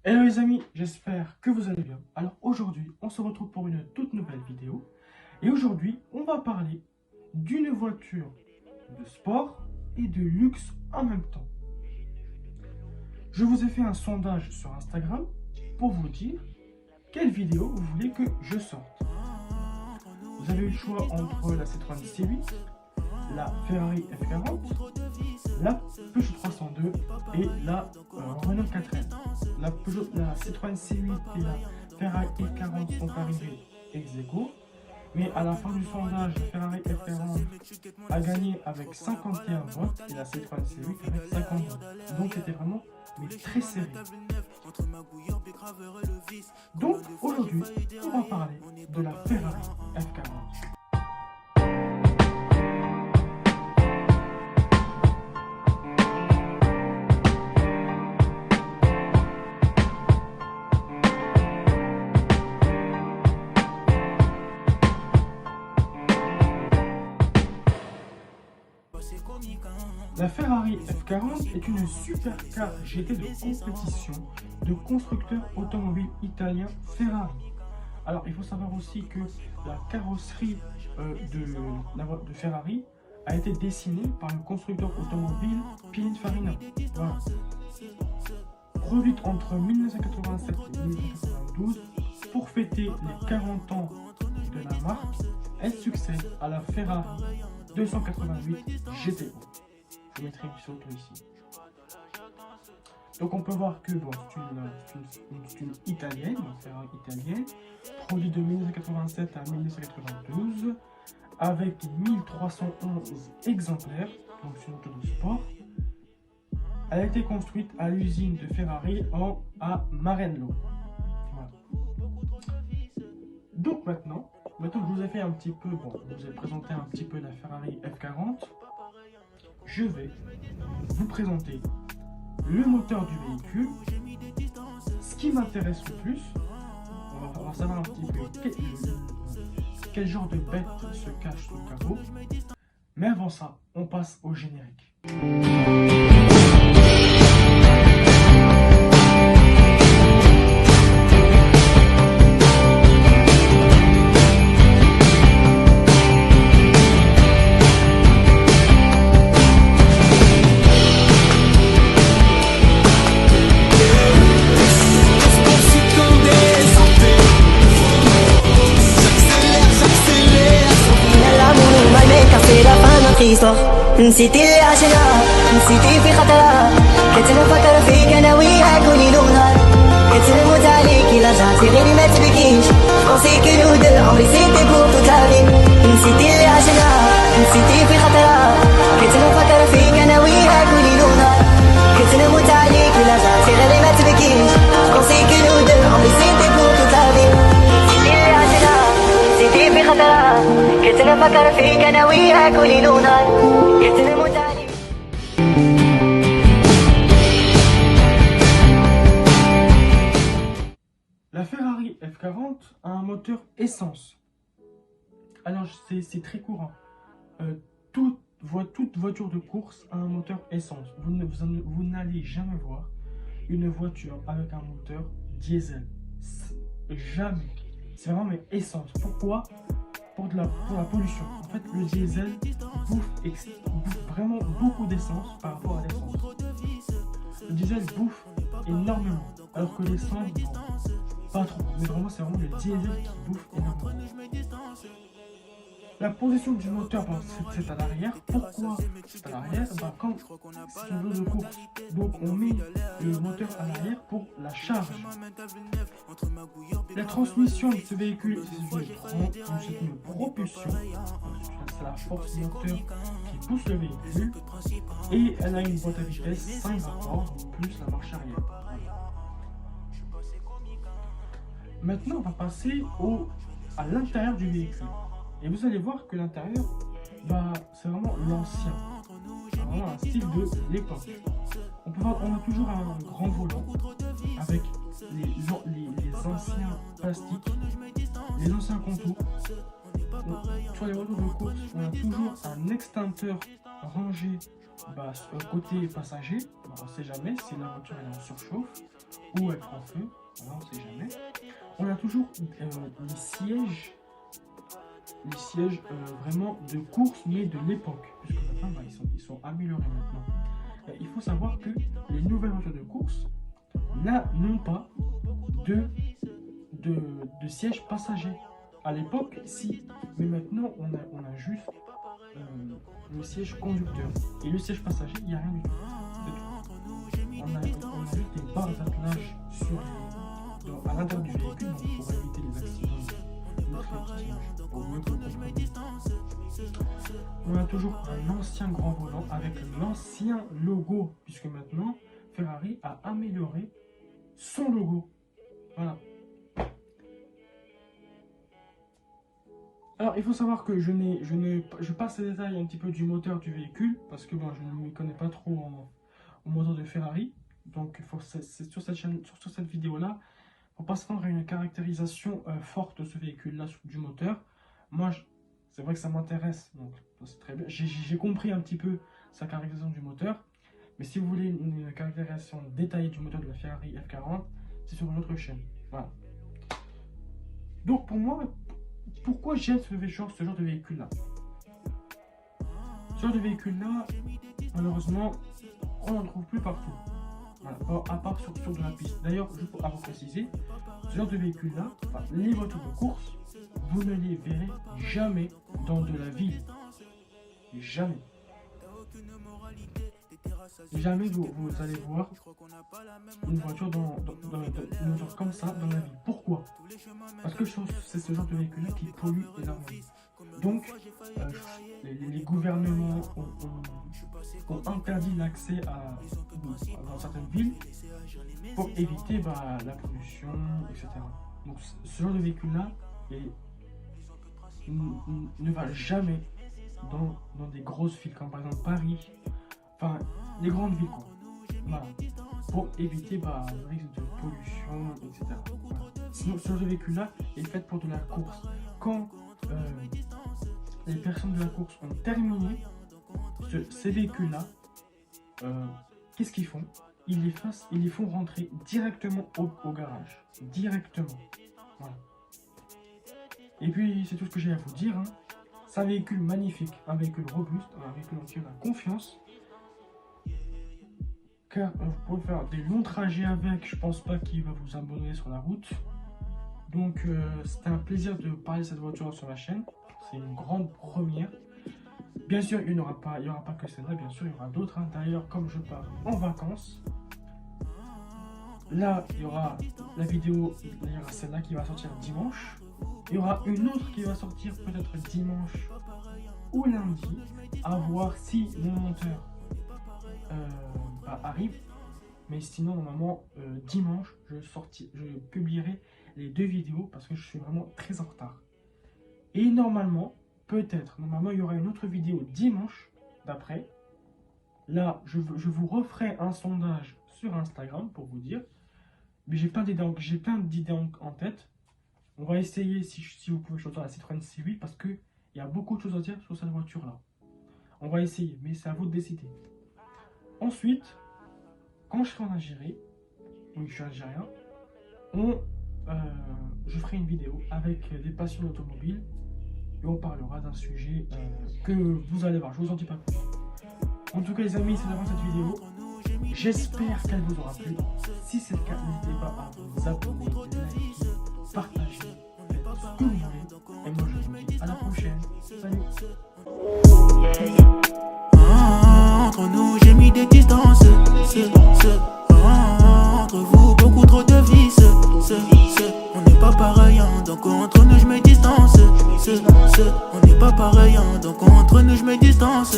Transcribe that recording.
Hello les amis, j'espère que vous allez bien. Alors aujourd'hui, on se retrouve pour une toute nouvelle vidéo. Et aujourd'hui, on va parler d'une voiture de sport et de luxe en même temps. Je vous ai fait un sondage sur Instagram pour vous dire quelle vidéo vous voulez que je sorte. Vous avez eu le choix entre la Citroën C8, la Ferrari F40, la Peugeot 302 et la Renault 4L. La Citroën C8 et la Ferrari F40 sont arrivées ex aequo, mais à la fin du sondage, la Ferrari F40 a gagné avec 51 votes et la Citroën C8 avec 50 votes. Donc c'était vraiment très serré. Donc aujourd'hui, on va parler de la Ferrari F40. La Ferrari F40 est une supercar GT de compétition de constructeur automobile italien Ferrari. Alors il faut savoir aussi que la carrosserie de Ferrari a été dessinée par le constructeur automobile Pininfarina. Voilà. Produite entre 1987 et 1992 pour fêter les 40 ans de la marque, elle succède à la Ferrari 288 GTO. Je mettrai une photo ici. Donc on peut voir que bon, c'est une italienne, une Ferrari italienne, produite de 1987 à 1992, avec 1311 exemplaires, donc c'est une auto de sport. Elle a été construite à l'usine de Ferrari à Maranello. Voilà. Donc maintenant que je vous ai fait un petit peu, je vous ai présenté un petit peu la Ferrari F40, je vais vous présenter le moteur du véhicule. Ce qui m'intéresse le plus, on va savoir un petit peu quel genre de bête se cache sous le capot. Mais avant ça, on passe au générique. نسيتي اللي عشنا نسيتي في خطرة كتنفكر فيك انا وياك وليل ونهار كتنموت عليك الا رجعتي غير ما تبكيش بونسي كي نودل عمري سيتي بور توت لافي نسيتي اللي عشنا نسيتي في خطرة كتنفكر فيك انا وياك وليل ونهار كتنموت عليك الا رجعتي غير ما تبكيش بونسي كي نودل عمري سيتي بور توت لافي نسيتي اللي عشنا نسيتي في خطرة كتنفكر فيك انا وياك وليل ونهار كتنموت عليك. La Ferrari F40 a un moteur essence. Alors c'est très courant. Toute voiture de course a un moteur essence. Vous n'allez jamais voir une voiture avec un moteur diesel. Jamais. C'est vraiment essence. Pourquoi? Pour la pollution. En fait, le diesel bouffe vraiment beaucoup d'essence par rapport à l'essence. Le diesel bouffe énormément, alors que l'essence, bon, pas trop. Mais vraiment, c'est vraiment le diesel qui bouffe énormément. La position du moteur, c'est à l'arrière. Pourquoi c'est à l'arrière? Quand c'est une voiture de course, donc on met le moteur à l'arrière pour la charge. La transmission de ce véhicule, c'est une propulsion. C'est la force moteur qui pousse le véhicule. Et elle a une boîte à vitesse 5 rapports, plus la marche arrière. Maintenant, on va passer à l'intérieur du véhicule. Et vous allez voir que l'intérieur, c'est vraiment l'ancien. C'est vraiment un style de l'époque. On a toujours un grand volant avec les anciens plastiques, les anciens contours. Sur les voitures de course, on a toujours un extincteur rangé côté passager. Bon, on ne sait jamais si la voiture est en surchauffe ou elle prend feu. On ne sait jamais. On a toujours les sièges vraiment de course, mais de l'époque. Puisque maintenant, ils sont améliorés maintenant. Il faut savoir que les nouvelles voitures de course n'ont pas de siège passager. À l'époque, si, mais maintenant on a juste le siège conducteur et le siège passager, il n'y a rien du tout. On a juste des barres d'attelage à l'intérieur du véhicule, donc pour éviter les accidents de au mieux que possible. On a toujours un ancien grand volant avec l'ancien logo, puisque maintenant Ferrari a amélioré son logo. Voilà. Alors, il faut savoir que je passe les détails un petit peu du moteur du véhicule, parce que bon, je ne m'y connais pas trop au moteur de Ferrari. Donc, c'est sur cette vidéo-là, pour pas s'attendre à une caractérisation forte de ce véhicule-là, du moteur. Moi, c'est vrai que ça m'intéresse, donc c'est très bien. J'ai compris un petit peu sa caractérisation du moteur, mais si vous voulez une caractérisation détaillée du moteur de la Ferrari F40, c'est sur une autre chaîne. Voilà. Donc, pour moi, pourquoi j'aime ce genre de véhicule-là? Ce genre de véhicule-là, malheureusement, on n'en trouve plus partout. Voilà, à part sur de la piste. D'ailleurs, juste pour préciser, ce genre de véhicule-là, les voitures de course, vous ne les verrez jamais dans de la ville. Jamais. Jamais vous allez voir une voiture une voiture comme ça dans la ville. Pourquoi? Parce que c'est ce genre de véhicule-là qui pollue énormément. Donc, les gouvernements ont interdit l'accès dans certaines villes pour éviter la pollution, etc. Donc, ce genre de véhicule-là ne va jamais dans des grosses villes, comme par exemple Paris, enfin, les grandes villes, quoi. Voilà. Pour éviter le risque de pollution, etc. Voilà. Sinon, ce genre de véhicule-là est fait pour de la course. Quand les personnes de la course ont terminé ces véhicules-là, qu'est-ce qu'ils font? Ils les font rentrer directement au garage. Directement. Voilà. Et puis, c'est tout ce que j'ai à vous dire. Hein. C'est un véhicule magnifique, un véhicule robuste, un véhicule en qui on a confiance. Car vous pouvez faire des longs trajets avec, je pense pas qu'il va vous abandonner sur la route. Donc c'était un plaisir de parler de cette voiture sur la chaîne. C'est une grande première. Bien sûr, il n'y aura pas que celle-là, bien sûr, il y aura d'autres. Hein. D'ailleurs, comme je pars en vacances, là, il y aura la vidéo, il y aura celle-là qui va sortir dimanche. Il y aura une autre qui va sortir peut-être dimanche ou lundi, à voir si mon monteur arrive. Mais sinon, normalement, dimanche, je publierai les 2 vidéos parce que je suis vraiment très en retard. Et normalement, il y aura une autre vidéo dimanche d'après. Là, je vous referai un sondage sur Instagram pour vous dire. Mais j'ai plein d'idées en tête. On va essayer, si vous pouvez choisir la Citroën C8, parce qu'il y a beaucoup de choses à dire sur cette voiture-là. On va essayer, mais c'est à vous de décider. Ensuite, quand je serai en Algérie, donc je suis algérien, je ferai une vidéo avec des passionnés automobiles et on parlera d'un sujet que vous allez voir, je vous en dis pas plus. En tout cas les amis, c'est la fin de cette vidéo. J'espère qu'elle vous aura plu. Si c'est le cas, n'hésitez pas à vous abonner, liker, partager, faites ce que vous voulez. Et moi je vous dis à la prochaine. Salut. Entre nous j'ai mis des distances. Entre vous beaucoup trop de vices. On n'est pas pareil, hein, donc entre nous je me distance. On n'est pas pareil, hein, donc entre nous je me distance.